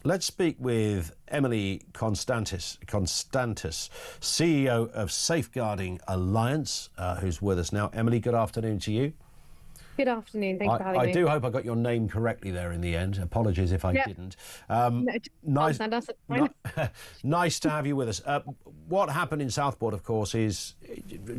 Let's speak with Emily Konstantas, CEO of Safeguarding Alliance, who's with us now. Emily, good afternoon to you. Good afternoon. Thanks for having me. I do hope I got your name correctly there in the end. Apologies if I didn't. Nice to have you with us. What happened in Southport, of course, is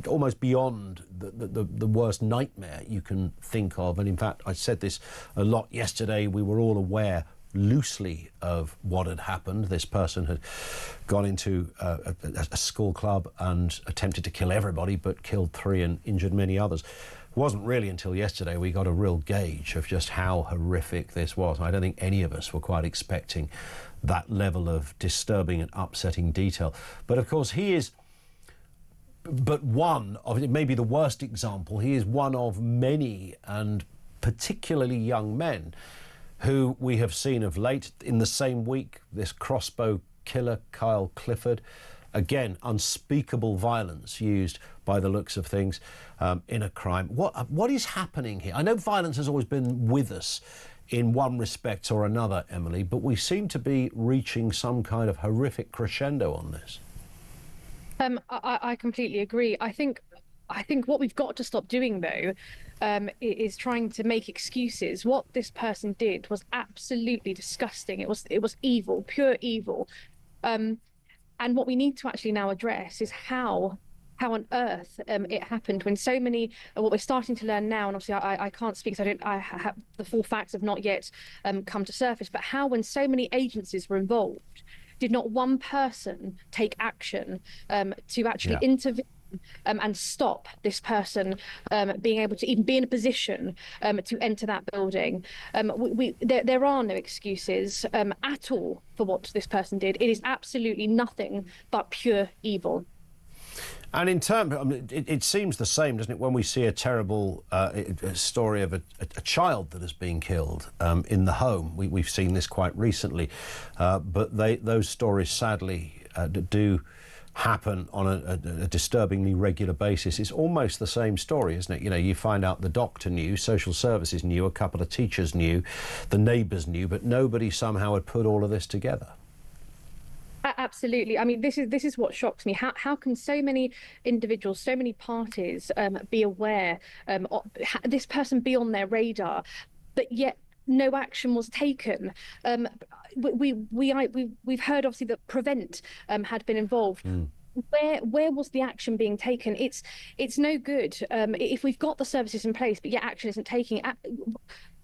almost beyond the worst nightmare you can think of. And in fact, I said this a lot yesterday. We were all aware loosely of what had happened. This person had gone into a school club and attempted to kill everybody, but killed 3 and injured many others. It wasn't really until yesterday we got a real gauge of just how horrific this was. I don't think any of us were quite expecting that level of disturbing and upsetting detail. But of course, he is but one of, maybe the worst example, he is one of many, and particularly young men, who we have seen of late. In the same week, this crossbow killer, Kyle Clifford, again, unspeakable violence used by the looks of things in a crime. What is happening here? I know violence has always been with us in one respect or another, Emily, but we seem to be reaching some kind of horrific crescendo on this. I completely agree. I think what we've got to stop doing, though, is trying to make excuses. What this person did was absolutely disgusting. It was evil, pure evil. And what we need to actually now address is how on earth it happened, when so many, what we're starting to learn now, and obviously I can't speak, so I have the full facts have not yet come to surface, but how, when so many agencies were involved, did not one person take action to actually intervene and stop this person being able to even be in a position to enter that building. There are no excuses at all for what this person did. It is absolutely nothing but pure evil. And in terms, I mean, it seems the same, doesn't it, when we see a terrible story of a child that has been killed in the home. We've seen this quite recently, but those stories sadly do happen on a disturbingly regular basis. It's almost the same story, isn't it? You know, you find out the doctor knew, social services knew, a couple of teachers knew, the neighbours knew, but nobody somehow had put all of this together. Absolutely. I mean, this is what shocks me. How can so many individuals, so many parties be aware, this person be on their radar, but yet no action was taken? We've heard obviously that Prevent had been involved. Where was the action being taken? It's no good if we've got the services in place, but yet action isn't taking.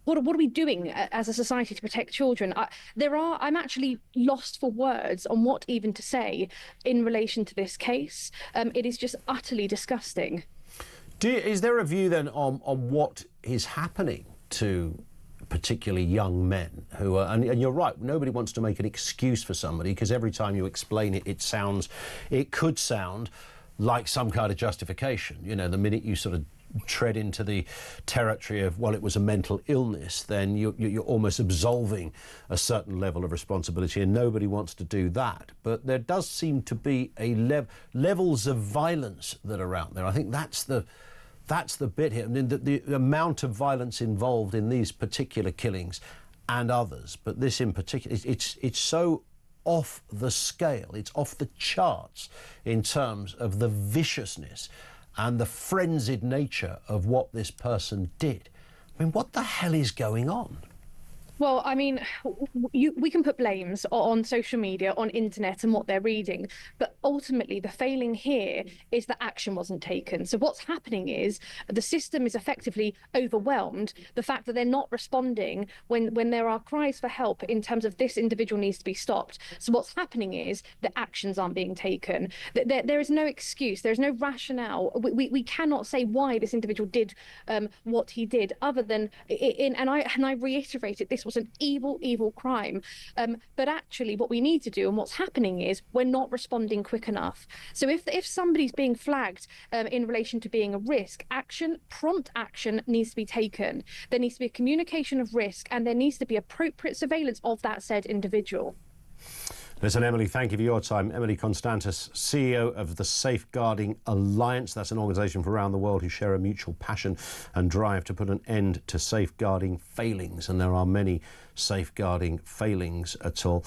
What are we doing as a society to protect children? I'm actually lost for words on what even to say in relation to this case. It is just utterly disgusting. Is there a view then on what is happening to particularly young men who are, and you're right, nobody wants to make an excuse for somebody, because every time you explain it, it could sound like some kind of justification. You know, the minute you sort of tread into the territory of, well, it was a mental illness, then you're almost absolving a certain level of responsibility, and nobody wants to do that. But there does seem to be levels of violence that are out there. I think that's the bit here. I mean, the amount of violence involved in these particular killings and others, but this in particular, it's so off the scale, it's off the charts in terms of the viciousness and the frenzied nature of what this person did. I mean, what the hell is going on? Well, I mean, we can put blames on social media, on internet and what they're reading, but ultimately the failing here is that action wasn't taken. So what's happening is the system is effectively overwhelmed. The fact that they're not responding when there are cries for help in terms of this individual needs to be stopped. So what's happening is that actions aren't being taken. There is no excuse. There's no rationale. We cannot say why this individual did what he did, other than and I reiterate it, this was an evil crime, but actually what we need to do, and what's happening, is we're not responding quick enough. So if somebody's being flagged in relation to being a risk, prompt action needs to be taken. There needs to be a communication of risk, and there needs to be appropriate surveillance of that said individual. Listen, Emily, thank you for your time. Emily Konstantas, CEO of the Safeguarding Alliance. That's an organisation from around the world who share a mutual passion and drive to put an end to safeguarding failings. And there are many safeguarding failings at all.